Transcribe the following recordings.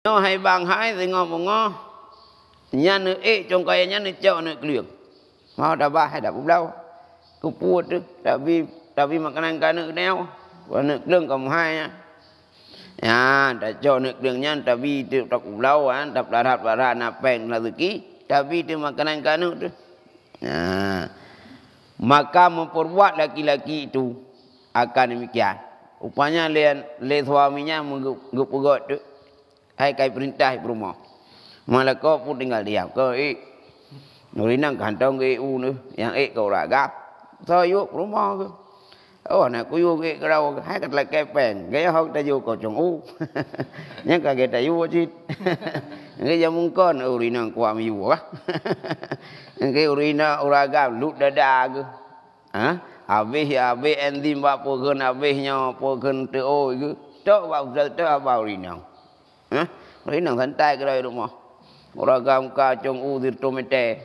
nó hay bằng hai thì ngon một ngon nhà nữ ế trong cái nhà nữ chợ nữ liền mau đã ba hay đã bụng đâu cứ pua chứ tại vì mà cái này cái nữ đeo và nữ lương cầm hai nha đã cho nữ đường nhân tại vì từ tập bụng lâu á tập đã ra nạp bèn là từ ký tại vì từ mà cái này cái nữ chứ maka memperbuat laki-laki itu akan demikian. Rupanya le suaminya menggugat tu. Hai kai perintah rumah. Malah kau pun tinggal diam. Kau Nurinang kantong EU ni yang kau ragap. Saya rumah ke. Oh nak ku yu ke kau hai kat lai pen. Gaya hok ta yu kau chong u. Yang ka ta yu chit. Gaya mungkon urinang ku am yu ah. Cái urina uragam lut dada ke. Habis enzim buat pokon habisnya pokon TO ke. Tok bau urina. Urina santai ke dalam rumah. Uragam ka chong u dir tomete.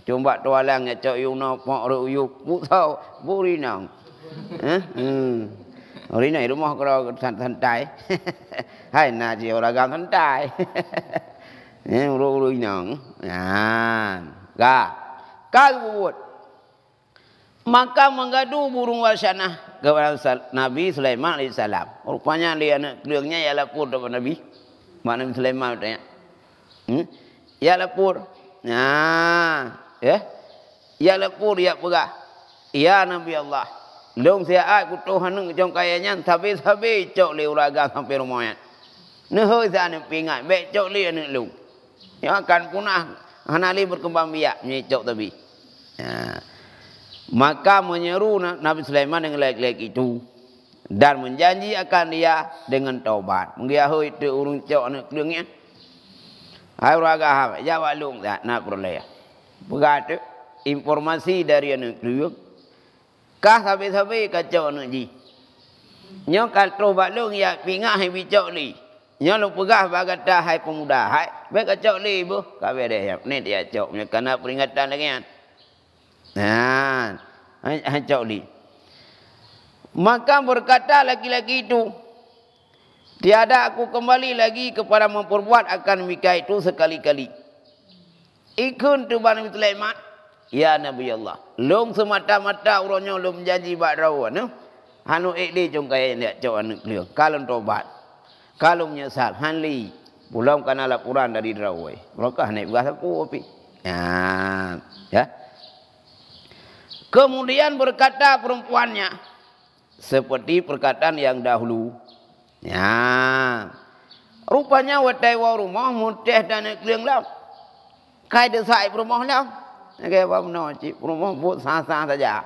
Coba tualang ya cok yu no pok ru yu bu tau bu urina. Urina rumah kalau santai. Hai na ji uragam santai. Urina. Kabut. Maka mengadu burung warsanah kepada Nabi Sulaiman alaihissalam. Rupanya dia keringnya ya lapor kepada Nabi. Mak Nabi Sulaiman tanya. Ya lapor. Ya lapor ya pegah. Ya Nabi Allah. Long saya aku Tuhan nang jong kayanya tapi cok le uraga sampai rumahnya. Ne hơi ra ne pingai be cok le ne lu. Ya akan punah Hanali berkembang biak menyecok tadi. Maka menyeru Nabi Sulaiman dengan lelaki itu dan menjanji akan dia dengan taubat. Mengia hoi tu urung cok nak kelengnya. Hai raga ha jawab lung tak nak peroleh. Begat informasi dari anak keleng. Kah sampai kacau nak ji. Nyo kal taubat lung ya pingah hai bicok li. Nya lu pegah bagata hai pemuda hai baik kacau li bu kabe deh ni dia cok nya karena peringatan lagi kan hai cok li maka berkata laki-laki itu tiada aku kembali lagi kepada memperbuat akan mikah itu sekali-kali ikun tu Nabi Sulaiman ya Nabi Allah lung semata-mata urangnya lum janji bak rawan hanu ikli jong kaya dia cok anu kliu kalau tobat. Kalau menyesal, hanli pulang karena laporan dari Derawai. Mereka naik beras aku api. Ya. Kemudian berkata perempuannya seperti perkataan yang dahulu. Ya. Rupanya watai wa rumah mutih dan keleng lau. Kai desai rumah lau. Kayak apa benar cik rumah buat sah-sah saja.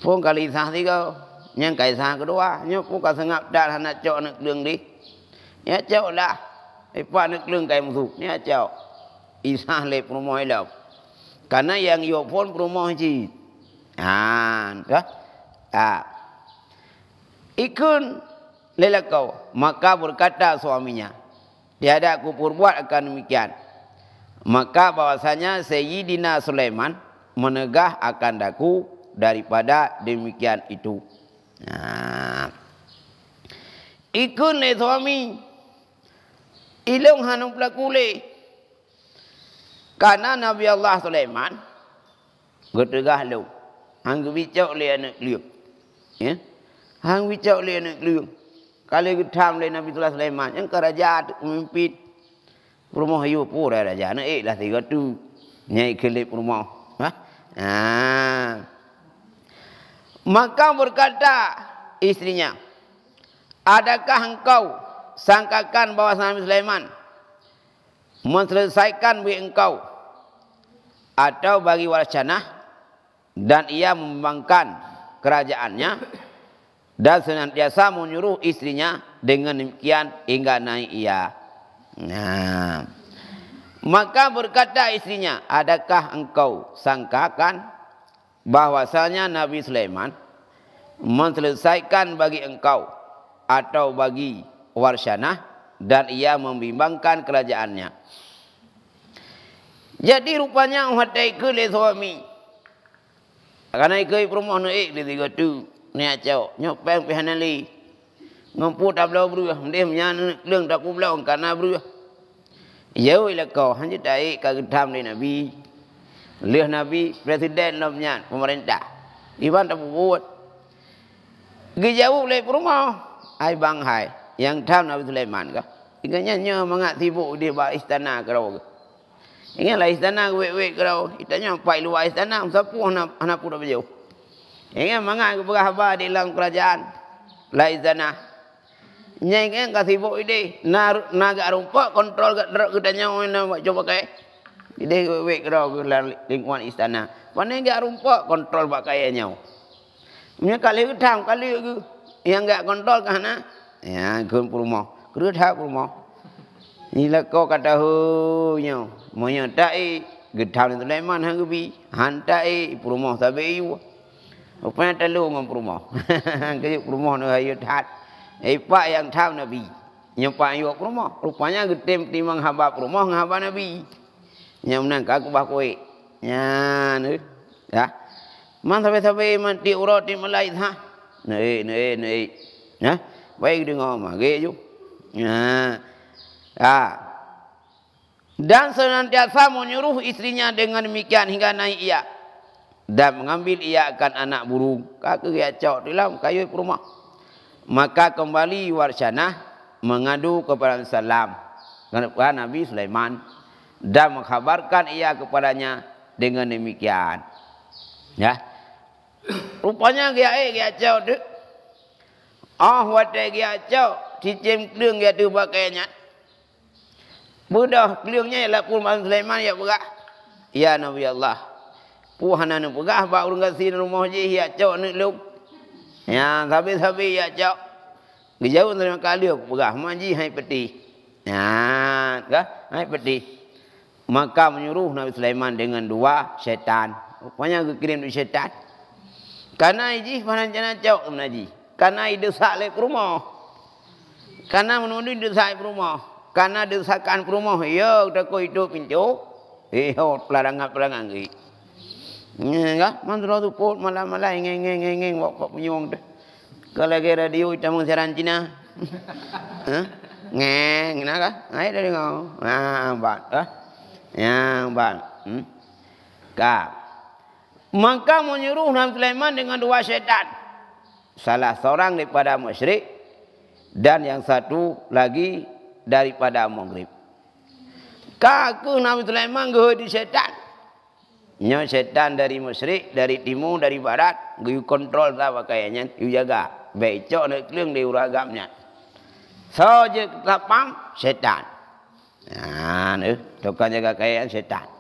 Pun kali sah tiga, yang kai sah kedua, yang pun kasengap dah nak cok nak keleng di. Ya cok lah. Pak nak keleng kai musuh. Ya cok. Isah le rumah lau. Karena yang yo pun rumah cik. Ikun lelakau. Maka berkata suaminya. Tiada aku perbuat akan demikian. Maka bahwasanya Sayyidina Sulaiman menegah akan daku daripada demikian itu. Ikun le suami. Ilung hanum pelakule. Karena Nabi Allah Sulaiman getegah lu. Hang bicau le anak liuk. Ya. Hang bicau le anak liuk. Kalau getam le Nabi Sulaiman yang kerajaan memimpin rumah ayu pura raja nak lah tiga tu. Nyai kelip rumah. Maka berkata istrinya, adakah engkau sangkakan bahawa Nabi Sulaiman menselesaikan bagi engkau atau bagi Warsanah dan ia membangkang kerajaannya dan senantiasa menyuruh istrinya dengan demikian hingga naik ia. Maka berkata istrinya, adakah engkau sangkakan bahwasanya Nabi Sulaiman menselesaikan bagi engkau atau bagi Warsanah dan ia membimbangkan kerajaannya. Jadi rupanya hatai ke le suami. Karena ikut rumah naik di tiga tu ni acau nyopeng pihanali. Ngompu tak belau beruah. Dia menyan leng tak belau karena beruah. Jauh kau hanya taik kagam ni Nabi. Lihat Nabi presiden nomnya pemerintah. Iban tak buat. Jauh le rumah. Ai bang hai yang tham Nabi Sulaiman kah? Inganya nya mangat sibuk di ba istana kerau. Ingatlah istana wek-wek kerau. Itanya pai luar istana sapu anak pun dah berjauh. Ingat mangat ke berhabar di dalam kerajaan. La istana. Nyai kan kasih sibuk ide. Naga rumput kontrol kat derok kitanya nak coba pakai. Ide wek kerau ke lingkungan istana. Pandai gak rumput kontrol pakaiannya. Nya kali ke tham kali ke yang gak kontrol ke sana. Ya, ke rumah. Ke dah rumah. Inilah kau kata hu-nya. Monya tai gedam ni Sulaiman hang gebi. Hantai rumah sabe iu. Rupanya telu ngam rumah. Ke rumah ni ayo that. Pak yang tham Nabi. Nyempak yo rumah. Rupanya getem timang haba rumah ngaba Nabi. Nya menang ka aku bah kowe. Nya ni. Ya. Man sabe-sabe man ti urut ti melai ha. Nei. Ya. Baik dengar mah ge ju. Ya. Dan senantiasa menyuruh istrinya dengan demikian hingga naik ia dan mengambil ia akan anak burung kaki cok dalam kayu rumah. Maka kembali Warsanah mengadu kepada Salam kepada Nabi Sulaiman dan mengkhabarkan ia kepadanya dengan demikian. Ya, rupanya dia cok tu. Watai dia cok cicim keling dia tu pakainya. Mudah keliungnya ialah pun Sulaiman ya begah. Ya Nabi Allah. Puhana nu begah ba urang kasih rumah je ya cok ni lu. Ya sabi-sabi ya cok. Gejauh terima kali begah maji hai peti. Ya, kah? Hai peti. Maka menyuruh Nabi Sulaiman dengan dua syaitan. Rupanya kirim dua syaitan. Karena iji panan jana cok menaji. Karena desak le rumah. Karena menuju desak rumah. Karena desakan rumah, ya udah kau hidup pintu, pelarangan ni. Enggak, mantra tu pun malam-malam ngeng wak penyong tu. Kalau lagi radio kita mengsiaran Cina, ngeng, nak? Ay dari ngau, bat, yang bat, Maka menyuruh Nabi Sulaiman dengan dua syaitan. Salah seorang daripada musyrik dan yang satu lagi daripada Maghrib. Kaku Nabi Sulaiman ge di syaitan. Nya syaitan dari musyrik, dari timur, dari barat, ge kontrol ta pakaiannya, you jaga. Becok nak keling di uragamnya. So je lapang syaitan. Ni tukang jaga pakaian syaitan.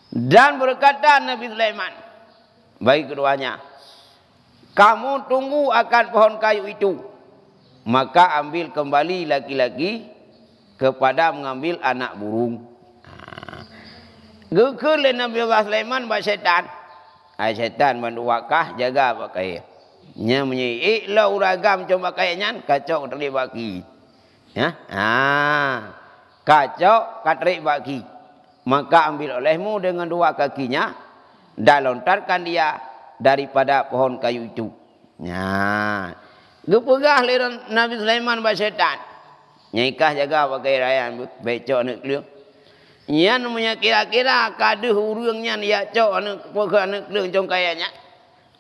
Dan berkata Nabi Sulaiman bagi keduanya, kamu tunggu akan pohon kayu itu. Maka ambil kembali laki-laki kepada mengambil anak burung. Gekul Nabi Allah Sulaiman buat syaitan. Syaitan bantu wakah jaga pakai. Nya menyi iklah uragam coba kayaknya kacau terik baki. Ya. Kacau katrik baki. Maka ambil olehmu dengan dua kakinya dan lontarkan dia daripada pohon kayu itu. Ya. Gepegah liran Nabi Sulaiman ba syaitan. Nyaikah jaga pakai rayan becok nak keliung. Nya namanya kira-kira kaduh urangnya ya cok anak pegah anak keliung jong kayanya.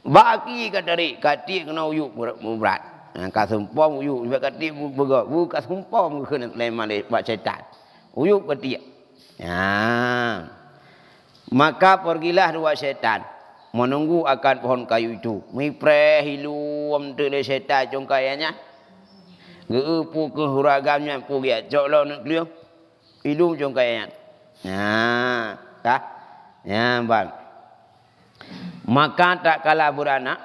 Baki kadari kati kena uyuk berat. Ka sempom uyuk kati begak bu ka sempom ke Nabi Sulaiman ba syaitan. Uyuk kati. Ya. Maka pergilah dua syaitan menunggu akan pohon kayu itu. Mipreh hilum tu le syaitan jong kayanya. Geupu ke huragamnya pu dia cok lo nak liung. Hilum jong kayanya. Tah. Ya, bang. Maka tak kala beranak.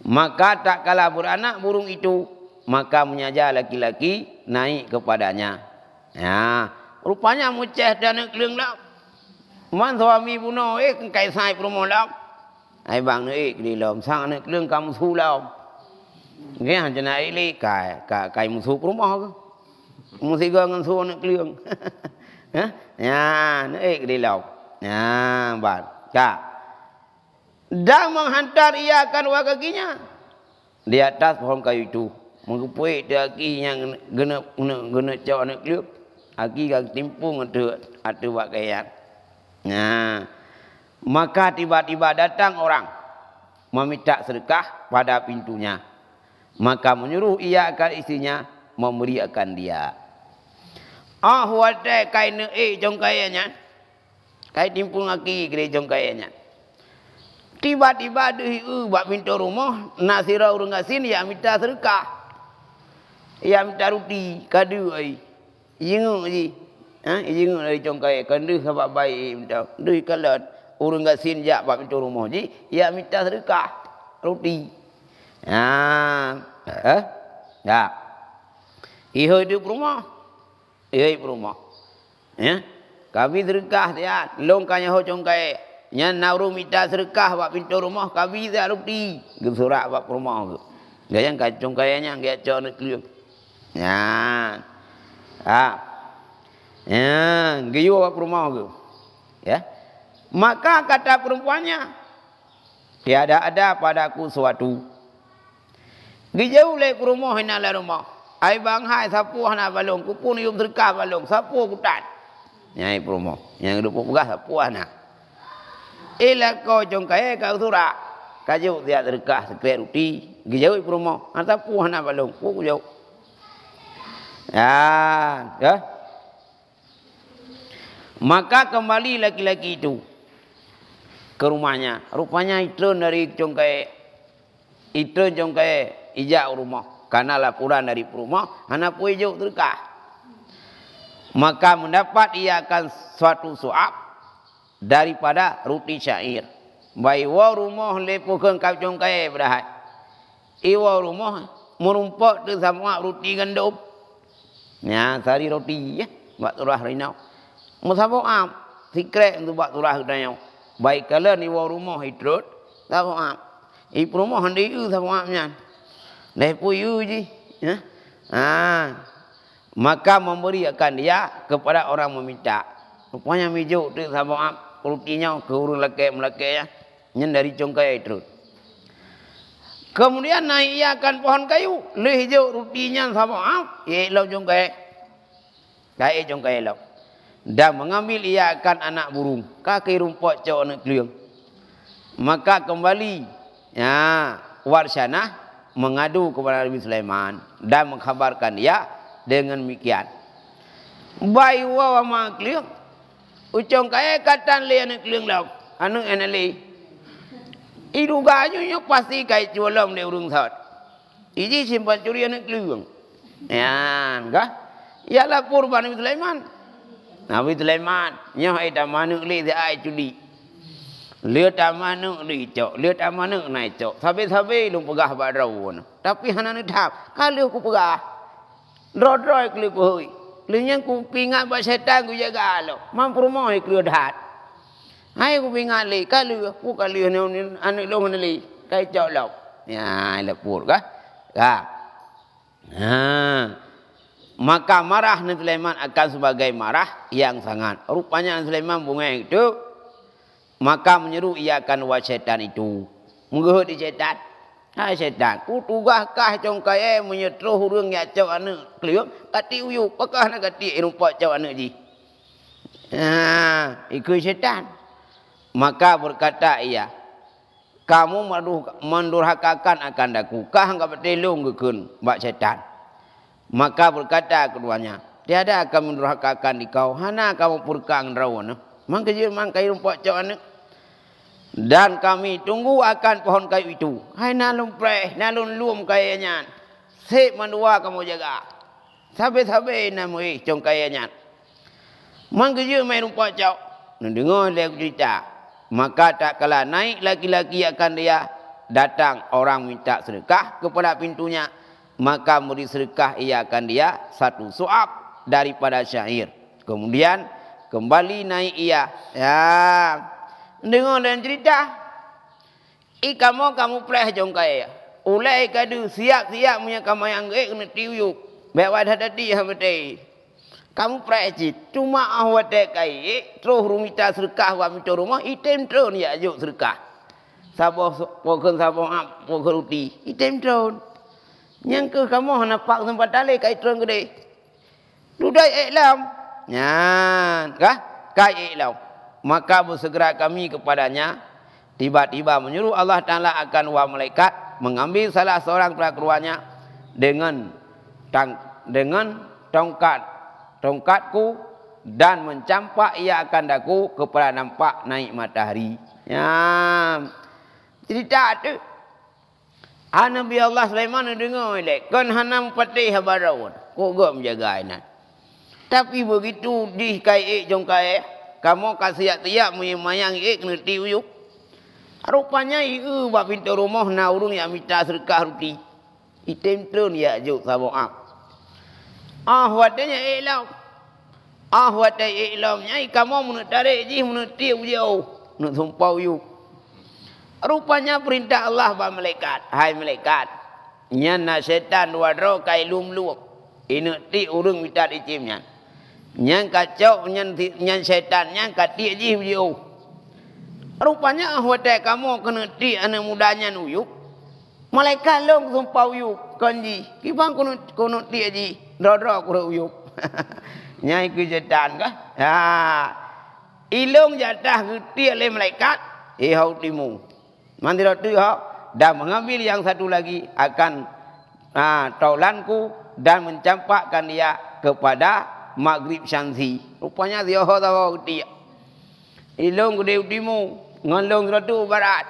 Maka tak kala beranak burung itu, maka menyaja laki-laki naik kepadanya. Ya, rupanya muceh dan nak liung dah. Man suami bunuh kai sai promo lam. Ai bang ni di lom sang ni keung kamu su lam. Nge han jana ili kai musu promo ke. Musi ga ngan su ni keung. Ya, ni di lom. Ya, bang. Dan menghantar ia akan dua kakinya di atas pohon kayu itu. Mengepui dia aki yang guna cak nak kliuk. Aki kang timpung ada pakaian. Nah, maka tiba-tiba datang orang meminta sedekah pada pintunya. Maka menyuruh ia akan isinya memberi akan dia. Wadai kain jong kayanya. Kain timpung aki kira jong kayanya. Tiba-tiba ada buat pintu rumah, nasira urang asin ya minta sedekah. Ya minta roti, kadu ai. Ingu ji. Ingu dari jong kaya kandu sebab baik minta. Duit kalat urang asin ja buat pintu rumah ji, ya minta sedekah roti. Ya. Iho hidup rumah. Ya. Kami sedekah dia, longkanya ho jong kaya. Yang nauru minta sedekah buat pintu rumah, kami dia roti. Gesurak buat rumah tu. Dia yang kacung kayanya, dia cak nak kliuk. Ya. Ya, giyu buat rumah tu. Ya. Maka kata perempuannya, tiada ada padaku suatu. Gijau le rumah hinalah rumah. Ai bang hai sapu hana balong, kupun yum sedekah balong, sapu kutat. Nyai rumah. Yang duk pegah sapu hana. Ila kau jong kaya kau surak. Kaju dia sedekah sekret roti. Gijau rumah. Sapu hana balong, ku jauh. Ya. Maka kembali laki-laki itu ke rumahnya. Rupanya itron dari jongkai. Itron jongkai ijak rumah. Karena laporan dari rumah, anak pun ijak sedekah. Maka mendapat ia akan suatu suap daripada roti syair. Baik wa rumah lepukan kau jongkai berahat. Iwa rumah merumpak tu sama roti gandum. Ya, sari roti ya, buat turah rinau. Musabok am, secret untuk buat turah rinau. Baik kalau ni wa rumah hidrot, sabok am. Ibu rumah hendak you sabok amnya. Lepu you je, ya. Maka memberi akan dia kepada orang meminta. Rupanya mijuk tu sabok am, rotinya ke urung lelaki ya, nyen dari congkai hidrot. Kemudian naik ia akan pohon kayu. Leh hijau rutinya sabok am. Lau jongkai. Kaya jongkai lau. Dan mengambil ia akan anak burung. Kaki rumput cok anak kliung. Maka kembali. Ya, Warsanah mengadu kepada Nabi Sulaiman. Dan mengkhabarkan dia dengan demikian. Bayi wawa mak kliung. Ucong kaya katan le anak kliung lau. Anak anak le. Idu gayunya pasti kaya cualam le urung saat. Iji simpan curi anak kliung. Ya, enggak? Ya lapor Nabi Sulaiman. Nabi Sulaiman, nyoh ida manuk le dia ai culi. Lihat manuk le cok, lihat manuk naik cok. Sabe-sabe lu pegah badrau. Tapi hana ni thap, kalau ku pegah. Rodroi kli ku hoi. Linya ku pingat ba setan ku jaga lo. Mampu rumah ku dat. Hai ku pingat le, kalau ku kali ni anu long ni kai cok lo. Ya, lapor kah? Maka marah Nabi Sulaiman akan sebagai marah yang sangat. Rupanya Nabi Sulaiman bunga itu. Maka menyeru ia akan syaitan itu. Menguhut di syaitan. Hai syaitan. Ku tugahkah congkai menyetruh hurung ya cok anak kliuk. Kati uyu. Pakah nak kati rumpak cok anak ji. Ikut syaitan. Maka berkata ia. Kamu mendurhakakan akan daku. Kah enggak bertelung kekun. Bak syaitan. Maka berkata keduanya, tiada akan mendurhakakan di kau. Hana kamu purkang rawan. Mang kerja mang kayu rumput cok anak. Dan kami tunggu akan pohon kayu itu. Hai nalun preh, nalun lum kayanya. Sip mandua kamu jaga. Sabe-sabe namu cong kayanya. Mang kerja main rumput cok. Dengar dia cerita. Maka tak kala naik laki-laki akan dia datang orang minta sedekah kepada pintunya. Maka memberi sedekah ia akan dia satu suap daripada syair. Kemudian kembali naik ia. Ya, dengar dan cerita. Kamu peleh jongkai. Ulai kadu siap-siap punya kamu yang kena tiuyuk. Bawa tadi habis. Kamu peleh cit. Cuma awak kai. Terus rumita sedekah wa minta rumah. Item tron ya juk sedekah. Sabah pokon sabah roti. Item tron. Yang ke kamu nampak tempat tali kai terang gede. Dudai iklam. Nyan, kah? Kai iklam. Maka bersegera kami kepadanya. Tiba-tiba menyuruh Allah Ta'ala akan wa malaikat mengambil salah seorang keluarnya dengan tongkatku dan mencampak ia akan daku kepada nampak naik matahari. Ya, cerita tu. Nabi Allah Sulaiman dengar elok. Kan hanam patih habarawun. Kok gak menjaga inan. Tapi begitu di kai jong kai, kamu kasih tiap mayang kena tiup. Rupanya ieu ba pintu rumah na urung ya minta sedekah ruti. Item tron ya juk saboak. Watanya ilau. Watanya ilau nyai kamu mun tarik ji mun tiu jauh. Nak sumpau yu. Rupanya perintah Allah ba malaikat. Hai malaikat. Nyan setan wadro kai lum-lum. Ina ti urung minta dicimnya. Nyan kacau nyan setan nyan kati ji jauh. Rupanya ahwate kamu kena ti anak mudanya nuyuk. Malaikat long sumpau yuk kanji. Kibang kono ti ji. Dodro kuro yuk. Nyai ke setan kah? Ha. Ilong jatah geti oleh malaikat. Hau timu. Mandira tu dan mengambil yang satu lagi akan taulanku dan mencampakkan dia kepada maghrib syamsi. Rupanya dia tahu dia. Ilong gede utimu, ngalong ratu barat.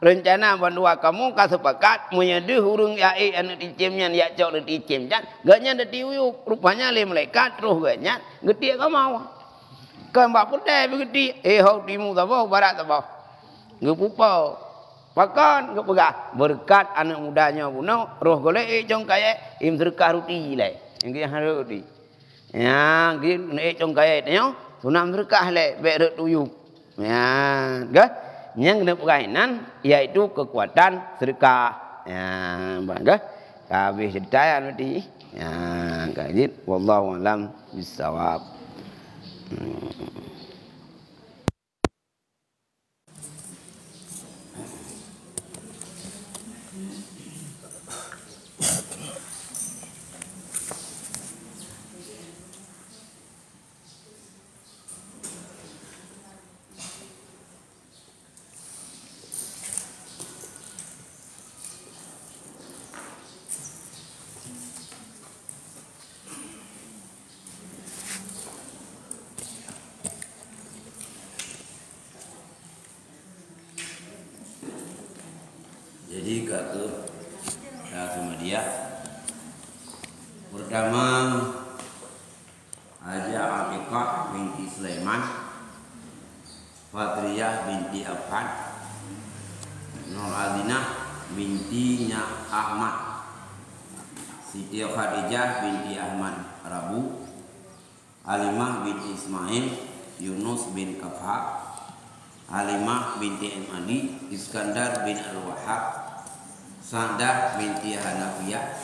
Rencana bandua kamu kasepakat menyedih hurung yae anak dicemnya ya cok dicem jan. Gaknya ada tiuyuk. Rupanya le malaikat terus gaknya gede ka mau. Kan bak putih begitu. Hau timu tahu barat tahu. Ngepupau. Pakan ke pegah berkat anak mudanya puno roh golek jong kaya im sedekah ruti le yang dia ruti ya gin jong kaya nyo sunam sedekah le be tuyuk ya ga yang kena pegainan yaitu kekuatan sedekah ya bangga habis cerita nanti ya gajit wallahu alam bisawab. Jadi kata sama dia pertama Haja Aqiqah binti Sulaiman, Fatriyah binti Affan, Nur Adinah bintinya Ahmad, Siti Khadijah binti Ahmad Rabu, Halimah binti Ismail, Yunus bin Kafha, Halimah binti Imadi, Iskandar bin Al-Wahhab, Sa'dah binti Hanafiyah,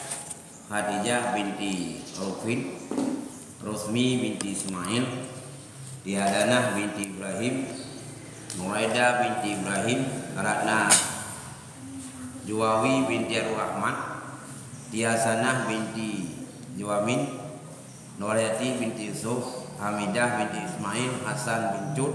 Khadijah binti Rufin, Rusmi binti Ismail, Diadanah binti Ibrahim, Nuraidah binti Ibrahim, Ratna Juwawi binti Ar-Rahman, Tiasanah binti Juwamin, Nurayati binti Yusuf, Hamidah binti Ismail, Hasan bin Jud,